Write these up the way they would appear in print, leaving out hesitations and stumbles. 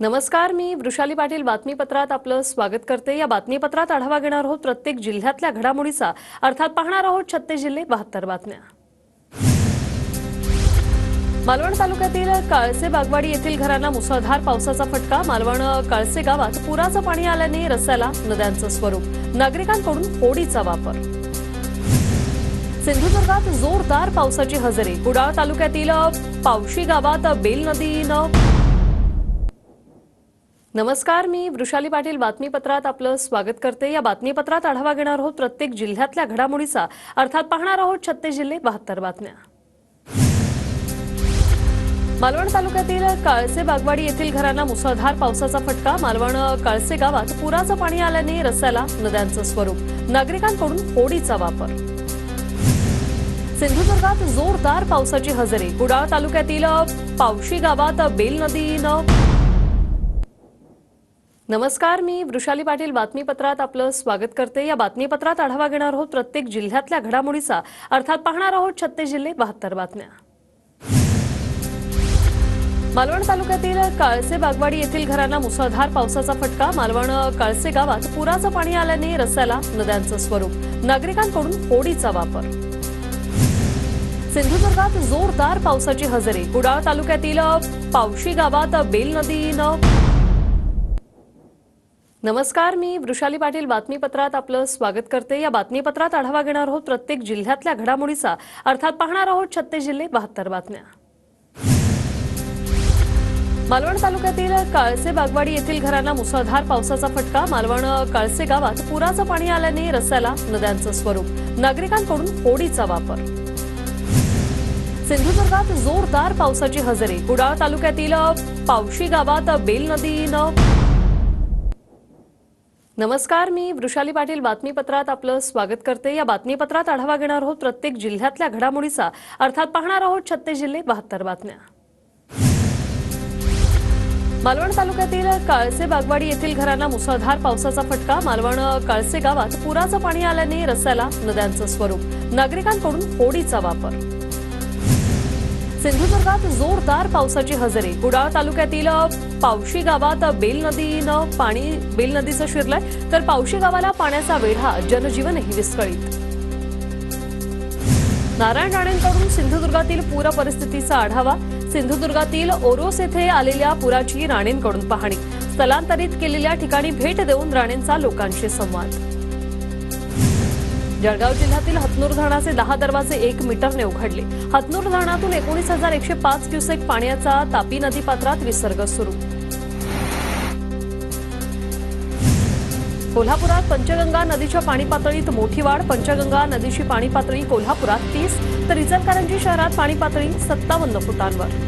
नमस्कार, मी वृषाली पाटील बातमीपत्रात आपलं स्वागत करते। या बातमीपत्रात आढावा घेणार आहोत प्रत्येक जिल्ह्यातल्या घडामोडीचा, अर्थात पाहणार आहोत 36 जिल्हे 72 बातम्या। मालवण तालुक्यातील काळसे बागवाडी येथील घरांना मुसळधार पावसाचा फटका। मालवण काळसे गावात पुराचं पाणी आल्याने रस्त्याला नद्यांचं स्वरूप, नागरिकांकडून होडीचा वापर। सिंधुदुर्गात जोरदार पावसाची हजेरी। कुडाळ तालुक्यातील पावशी गावात बेल नदीनं नमस्कार, मी वृषाली पाटील बातमीपत्रात आपलं स्वागत करते। या बातमीपत्रात आढावा घेणार आहोत प्रत्येक जिल्ह्यातल्या घडामोडीचा, अर्थात पाहणार आहोत 36 जिल्हे 72 बातम्या। मालवण तालुक्यातील काळसे बागवाडी येथील घरांना मुसळधार पावसाचा फटका। मालवण काळसे गावात पुराचं पाणी आल्याने रस्त्याला नद्यांचं स्वरूप, नागरिकांकडून होडीचा वापर। सिंधुदुर्गात जोरदार पावसाची हजेरी। कुडाळ तालुक्यातील पावशी गावात बेल नदीनं नमस्कार, मी वृषाली पाटील बातमीपत्रात आपलं स्वागत करते। या बातमीपत्रात आढावा घेणार आहोत प्रत्येक जिल्ह्यातल्या घडामोडीचा, अर्थात पाहणार आहोत 36 जिल्हे 72 बातम्या। मालवण तालुक्यातील काळसे बागवाडी येथील घरांना मुसळधार पावसाचा फटका। मालवण काळसे गावात पुराचं पाणी आल्याने रस्त्याला नद्यांचं स्वरूप, नागरिकांकडून होडीचा वापर। सिंधुदुर्गात जोरदार पावसाची हजेरी। कुडाळ तालुक्यातील पावशी गावात बेल नदीनं नमस्कार, मी वृषाली पाटील बातमीपत्रात आपलं स्वागत करते। या बातमीपत्रात आढावा घेणार आहोत प्रत्येक जिल्ह्यातल्या घडामोडीचा, अर्थात पाहणार आहोत 36 जिल्हे 72 बातम्या। मालवण तालुक्यातील काळसे बागवाडी येथील घरांना मुसळधार पावसाचा फटका। मालवण काळसे गावात पुराचं पाणी आल्याने रस्त्याला नद्यांचं स्वरूप, नागरिकांकडून होडीचा वापर। सिंधुदुर्गात जोरदार पावसाची हजेरी। कुडाळ तालुक्यातील पावशी गावात बेल नदीनं नमस्कार, मी वृषाली पाटील बातमीपत्रात आपलं स्वागत करते। या बातमीपत्रात आढावा घेणार आहोत प्रत्येक जिल्ह्यातल्या घडामोडीचा, अर्थात पाहणार आहोत 36 जिल्हे 72 बातम्या। मालवण तालुक्यातील काळसे बागवाडी येथील घरांना मुसळधार पावसाचा फटका। मालवण काळसे गावात पुराचं पाणी आल्याने रस्त्याला नद्यांचं स्वरूप, नागरिकांकडून होडीचा वापर। सिंधुदुर्गात जोरदार पावसाची हजेरी। कुडाळ तालुक्यातील पावशी गावात बेल नदीचं शिरलंय, तर पावशी गावाला पाण्याचा वेढा, जनजीवनही विस्कळीत। नारायण राणेंकडून सिंधुदुर्गातील पूर परिस्थितीचा आढावा। सिंधुदुर्गातील ओरोस येथे आलेल्या पुराची राणेंकडून पाहणी। स्थलांतरित केलेल्या ठिकाणी भेट देऊन राणेंचा लोकांशी संवाद। जळगाव जिल्ह्यातील हतनूर धरणाचे 10 दरवाजे 1 मीटरने उघडले। हतनूर धरणातून 19,105 क्युसेक पाण्याचा तापी नदीपात्रात विसर्ग सुरू। कोल्हापुरात पंचगंगा नदीच्या पाणी पातळीत मोठी वाढ। पंचगंगा नदीची पाणी पातळी कोल्हापुरात 30, तर इचलकरंजी शहरात पाणी पातळी 57 फुटांवर।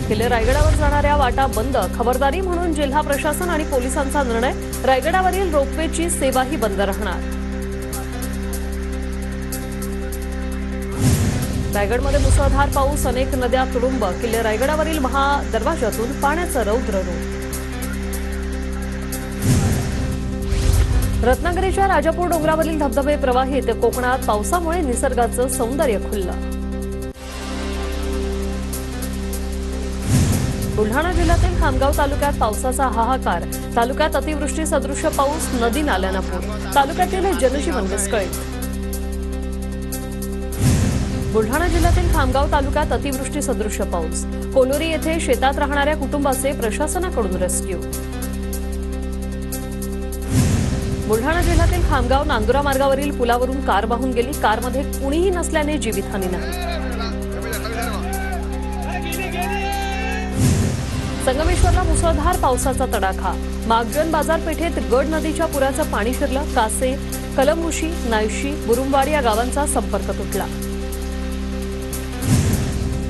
किल्ले रायगडावर जाणाऱ्या वाटा बंद, खबरदारी म्हणून जिल्हा प्रशासन आणि पोलिसांचा निर्णय। रायगडावरील रोपवेची सेवाही बंद राहणार। रायगडमध्ये मुसळधार पाऊस, अनेक नद्या तुडुंब। किल्ले रायगडावरील महादरवाजातून पाण्याचं रौद्र रूप। रत्नागिरीच्या राजापूर डोंगरावरील धबधबे प्रवाहित। कोकणात पावसामुळे निसर्गाचं सौंदर्य खुललं। बुलढाणा जिल्ह्यातील खामगाव तालुक्यात पावसाचा हाहाकार। तालुक्यात अतिवृष्टी सदृश्य पाऊस, नदी नाल्यांना पूर। तालुक्यातील जनजीवन विस्कळीत। बुलढाणा जिल्ह्यातील खामगाव तालुक्यात अतिवृष्टी सदृश्य पाऊस। कोलोरी येथे शेतात राहणाऱ्या कुटुंबाचे प्रशासनाकडून रेस्क्यू। बुलढाणा जिल्ह्यातील खामगाव नांदुरा मार्गावरील पुलावरून कार वाहून गेली। कारमध्ये कुणीही नसल्याने जीवितहानी नाही। संगमेश्वरला मुसळधार पावसाचा तडाखा। मागजन बाजारपेठेत गड नदीच्या पुराचं पाणी शिरलं। कासे, कलमऋषी, नायशी, बुरुमवाडी या गावांचा संपर्क तुटला।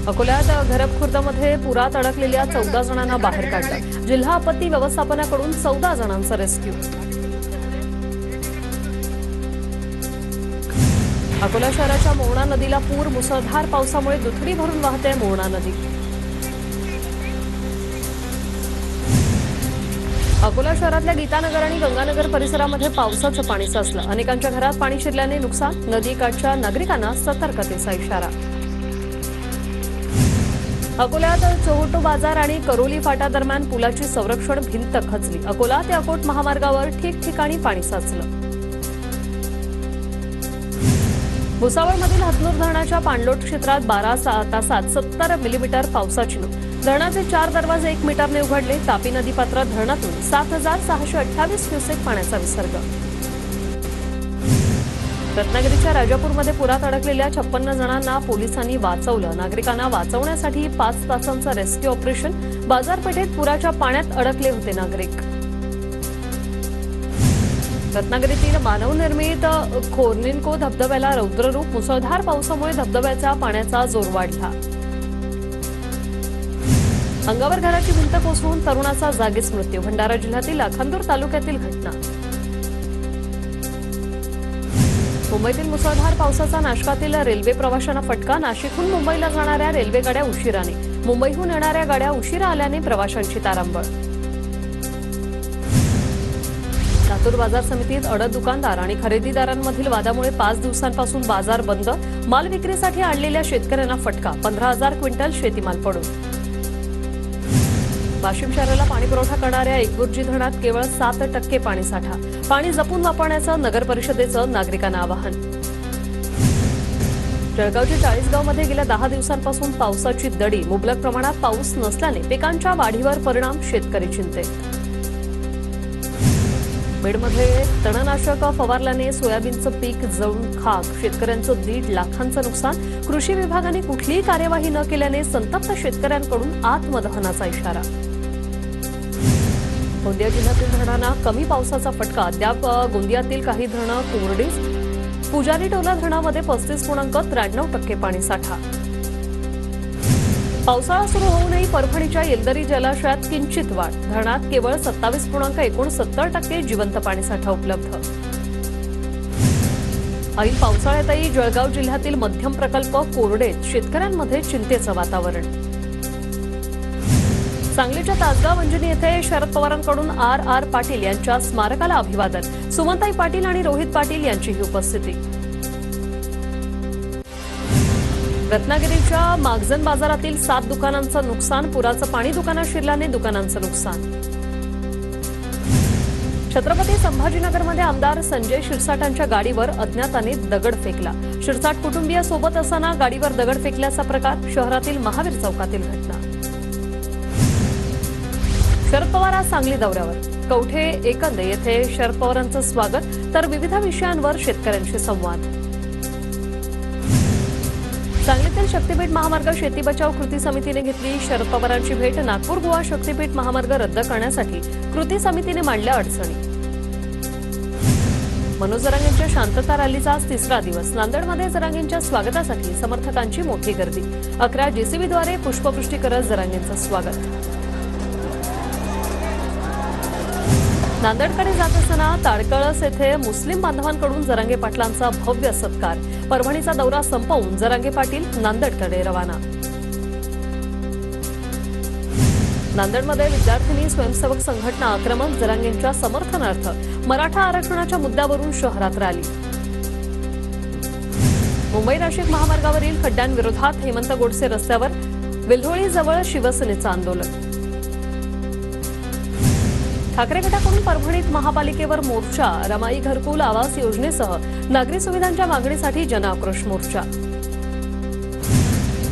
अकोल्यात घरप खुर्दमध्ये पुरात अडकलेल्या 14 जणांना बाहेर काढलं। जिल्हा आपत्ती व्यवस्थापनाकडून 14 जणांचा रेस्क्यू। अकोला शहराच्या मोहणा नदीला पूर। मुसळधार पावसामुळे दुथडी भरून वाहते मोहणा नदी। अकोला शहरातल्या गीतानगर आणि गंगानगर परिसरामध्ये पावसाचं पाणी साचलं। अनेकांच्या घरात पाणी शिरल्याने नुकसान। नदीकाठच्या नागरिकांना सतर्कतेचा इशारा। अकोल्यात चोहोटो बाजार आणि करोली फाटा दरम्यान पुलाची संरक्षण भिंत खचली. अकोला ते अकोट महामार्गावर ठिकठिकाणी पाणी साचलं. भुसावळमधील हतनूर धरणाच्या पाणलोट क्षेत्रात 12 तासात 70 मिलीमीटर पावसाची नोंद. धरणाचे 4 दरवाजे 1 मीटरने उघडले. तापी नदीपात्र धरणातून 7,628 क्युसेक पाण्याचा विसर्ग. रत्नागिरीच्या राजापूरमध्ये पुरात अडकलेल्या 56 जणांना पोलिसांनी वाचवलं. नागरिकांना वाचवण्यासाठी 5 तासांचं रेस्क्यू ऑपरेशन. बाजारपेठेत पुराच्या पाण्यात अडकले होते नागरिक. रत्नागिरीतील मानवनिर्मित खोर्निनको धबधब्याला रौद्ररूप. मुसळधार पावसामुळे धबधब्याच्या पाण्याचा जोर वाढला. अंगावर घराची भिंत कोसळून तरुणाचा जागीच मृत्यू. भंडारा जिल्ह्यातील लाखांदूर तालुक्यातील घटना. मुंबईतील मुसळधार पावसाचा नाशकातील रेल्वे प्रवाशांना फटका. नाशिकहून मुंबईला जाणाऱ्या रेल्वे गाड्या उशिराने. मुंबईहून येणाऱ्या गाड्या उशिरा आल्याने प्रवाशांची तारांबळ. लातूर बाजार समितीत अडत दुकानदार आणि खरेदीदारांमधील वादामुळे 5 दिवसांपासून बाजार बंद. माल विक्रीसाठी आणलेल्या शेतकऱ्यांना फटका. 15,000 क्विंटल शेतीमाल पडून. वाशिम शहराला पाणीपुरवठा करणाऱ्या एकबुर्जी धरणात केवळ 7% पाणीसाठा. पाणी जपून वापरण्याचं नगर परिषदेचं नागरिकांना आवाहन. जळगावच्या चाळीसगावमध्ये गेल्या 10 दिवसांपासून पावसाची दडी. मुबलक प्रमाणात पाऊस नसल्याने पिकांच्या वाढीवर परिणाम. शेतकरी चिंतेत. बीडमध्ये तणनाशक फवारल्याने सोयाबीनचं पीक जळून खाक. शेतकऱ्यांचं 1.5 लाखांचं नुकसान. कृषी विभागाने कुठलीही कार्यवाही न केल्याने संतप्त शेतकऱ्यांकडून आत्मदहनाचा इशारा. गोंदिया जिल्ह्यातील धरणांना कमी पावसाचा फटका. अद्याप गोंदियातील काही धरणं कोरडीच. पुजारी टोला धरणामध्ये 35.93% पाणीसाठा. पावसाळा सुरू होऊनही परभणीच्या येलदरी जलाशयात किंचित वाढ. धरणात केवळ 27.69% जिवंत पाणीसाठा उपलब्ध. ऐन पावसाळ्यातही जळगाव जिल्ह्यातील मध्यम प्रकल्प कोरडेत. शेतकऱ्यांमध्ये चिंतेचं वातावरण. सांगलीच्या तासगाव अंजनी येथे शरद पवारांकडून R.R. पाटील यांच्या स्मारकाला अभिवादन. सुमनताई पाटील आणि रोहित पाटील यांचीही उपस्थिती. रत्नागिरीच्या मागजन बाजारातील 7 दुकानांचं नुकसान. पुराचं पाणी दुकानात शिरल्याने दुकानांचं नुकसान. छत्रपती संभाजीनगरमध्ये आमदार संजय शिरसाटांच्या गाडीवर अज्ञाताने दगड फेकला. शिरसाट कुटुंबीय सोबत असताना गाडीवर दगड फेकल्याचा प्रकार. शहरातील महावीर चौकातील घटना. शरद पवार आज सांगली दौऱ्यावर. कवठे एकंदे येथे शरद पवारांचं स्वागत तर विविध विषयांवर शेतकऱ्यांशी संवाद. सांगलीतील शक्तीपीठ महामार्ग शेती बचाव कृती समितीने घेतली शरद पवारांची भेट. नागपूर गोवा शक्तीपीठ महामार्ग रद्द करण्यासाठी कृती समितीने मांडल्या अडचणी. मनोज जरांगेंच्या शांतता रॅलीचा आज 3रा दिवस. नांदेडमध्ये जरांगेंच्या स्वागतासाठी समर्थकांची मोठी गर्दी. 11 जेसीबीद्वारे पुष्पवृष्टी करत जरांगेंचं स्वागत. नांदेडकडे जात असताना ताडकळस येथे मुस्लिम बांधवांकडून जरांगे पाटलांचा भव्य सत्कार. परभणीचा दौरा संपवून जरांगे पाटील नांदेडकडे रवाना. नांदेडमध्ये विद्यार्थिनी स्वयंसेवक संघटना आक्रमक. जरांगेंच्या समर्थनार्थ मराठा आरक्षणाच्या मुद्द्यावरून शहरात रॅली. मुंबई नाशिक महामार्गावरील खड्ड्यांविरोधात हेमंत गोडसे रस्त्यावर. विल्होळीजवळ शिवसेनेचं आंदोलन. ठाकरे गटाकडून परभणीत महापालिकेवर मोर्चा. रमाई घरकुल आवास योजनेसह नागरी सुविधांच्या मागणीसाठी जनआक्रोश मोर्चा.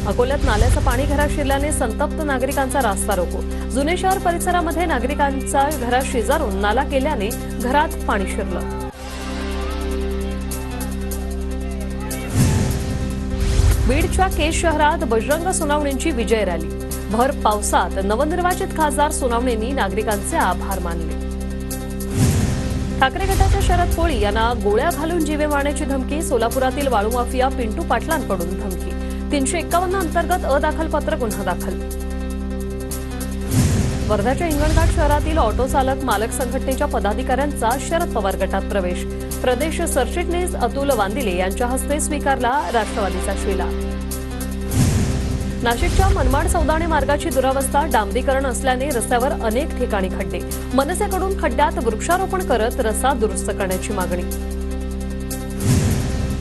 अकोल्यात नाल्याचं पाणी घरात शिरल्याने संतप्त नागरिकांचा रास्ता रोको. जुने शहर परिसरामध्ये नागरिकांचा घरात शेजारून नाला केल्याने घरात पाणी शिरलं. बीडच्या केज शहरात बजरंग सोनावणेंची विजय रॅली. भर पावसात नवनिर्वाचित खासदार सोनावणेंनी नागरिकांचे आभार मानले. ठाकरे गटाच्या शरद कोळी यांना गोळ्या घालून जीवे मारण्याची धमकी. सोलापुरातील वाळू माफिया पिंटू पाटलांकडून धमकी. 351 अंतर्गत अदाखलपत्र गुन्हा दाखल. वर्धाच्या हिंगणघाट शहरातील ऑटो चालक मालक संघटनेच्या पदाधिकाऱ्यांचा शरद पवार गटात प्रवेश. प्रदेश सरचिटणीस अतुल वांदिले यांच्या हस्ते स्वीकारला राष्ट्रवादीचा शिला. नाशिकच्या मनमाड सौदाणे मार्गाची दुरावस्था. डांबरीकरण असल्याने रस्त्यावर अनेक ठिकाणी खड्डे. मनसेकडून खड्ड्यात वृक्षारोपण करत रस्ता दुरुस्त करण्याची मागणी.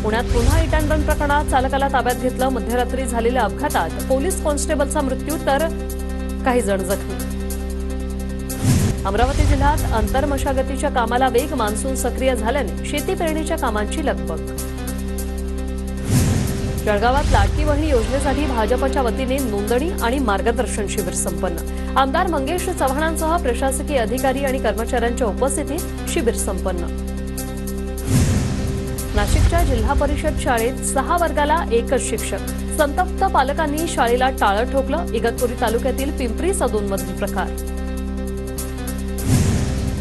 पुण्यात पुन्हा हिट अँड रन प्रकरणात चालकाला ताब्यात घेतलं. मध्यरात्री झालेल्या अपघातात पोलीस कॉन्स्टेबलचा मृत्यू तर काही जण जखमी. अमरावती जिल्ह्यात आंतरमशागतीच्या कामाला वेग. मान्सून सक्रिय झाल्याने शेती पेरणीच्या कामांची लगबग. जळगावात लाडकी बहीण योजनेसाठी भाजपच्या वतीने नोंदणी आणि मार्गदर्शन शिबिर संपन्न. आमदार मंगेश चव्हाणांसह प्रशासकीय अधिकारी आणि कर्मचाऱ्यांच्या उपस्थितीत शिबिर संपन्न. नाशिकच्या जिल्हा परिषद शाळेत 6 वर्गाला एकच शिक्षक. संतप्त पालकांनी शाळेला टाळं ठोकलं. इगतपुरी तालुक्यातील पिंपरी सदूनमधील प्रकार.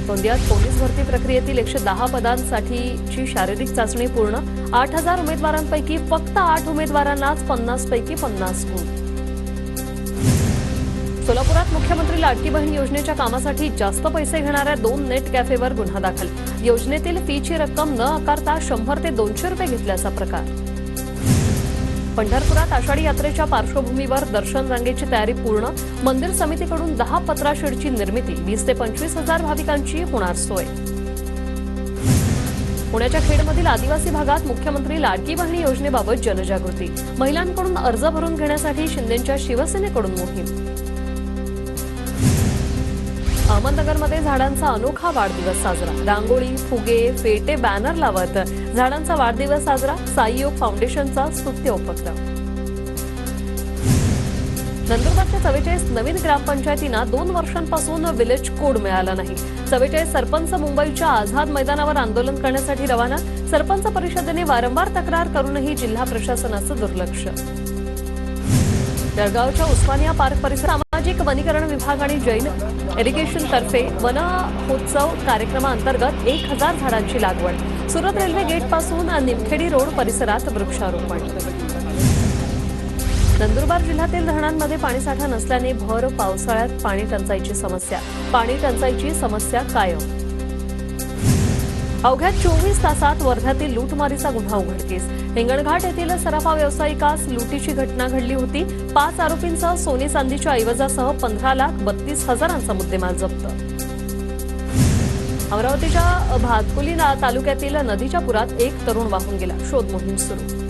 गोंदियात पोलीस भरती प्रक्रियेतील 110 पदांसाठीची शारीरिक चाचणी पूर्ण. 8,000 उमेदवारांपैकी फक्त 8 उमेदवारांनाच 50 पैकी 50 गुण. सोलापुरात मुख्यमंत्री लाडकी बहीण योजनेच्या कामासाठी जास्त पैसे घेणाऱ्या 2 नेट कॅफेवर गुन्हा दाखल. योजनेतील फीची रक्कम न आकारता 100 ते 200 रुपये घेतल्याचा प्रकार. पंढरपुरात आषाढी यात्रेच्या पार्श्वभूमीवर दर्शन रांगेची तयारी पूर्ण. मंदिर समितीकडून 10 पत्राशेडची निर्मिती. 20 ते 25,000 भाविकांची होणार सोय. पुण्याच्या खेडमधील आदिवासी भागात मुख्यमंत्री लाडकी बहीण योजनेबाबत जनजागृती. महिलांकडून अर्ज भरून घेण्यासाठी शिंदेंच्या शिवसेनेकडून मोहीम. अहमदनगरमध्ये झाडांचा अनोखा वाढदिवस साजरा. रांगोळी, फुगे, फेटे, बॅनर लावत झाडांचा वाढदिवस साजरा. साईयोग फाउंडेशनचा स्तुत्य उपक्रम. नंदुरबारच्या 44 नवीन ग्रामपंचायतींना 2 वर्षांपासून विलेज कोड मिळाला नाही. 44 सरपंच मुंबईच्या आझाद मैदानावर आंदोलन करण्यासाठी रवाना. सरपंच परिषदेने वारंवार तक्रार करूनही जिल्हा प्रशासनाचं दुर्लक्ष. जळगावच्या उस्मानिया पार्क परिसर सामाजिक वनीकरण विभाग आणि जैन इरिगेशन तर्फे वन महोत्सव कार्यक्रमाअंतर्गत 1000 झाडांची लागवड. सुरत रेल्वे गेटपासून निमखेडी रोड परिसरात वृक्षारोपण. नंदुरबार जिल्ह्यातील धरणांमध्ये पाणीसाठा नसल्याने भर पावसाळ्यात पाणी टंचाईची समस्या कायम. अवघ्या 24 तासात वर्ध्यातील लूटमारीचा गुन्हा उघडकीस. हिंगणघाट येथील सराफा व्यावसायिकास लुटीची घटना घडली होती. 5 आरोपींसह सोने चांदीच्या ऐवजासह 15,32,000चा मुद्देमाल जप्त. अमरावतीच्या भातकुली तालुक्यातील नदीच्या पुरात एक तरुण वाहून गेला. शोध मोहीम सुरू.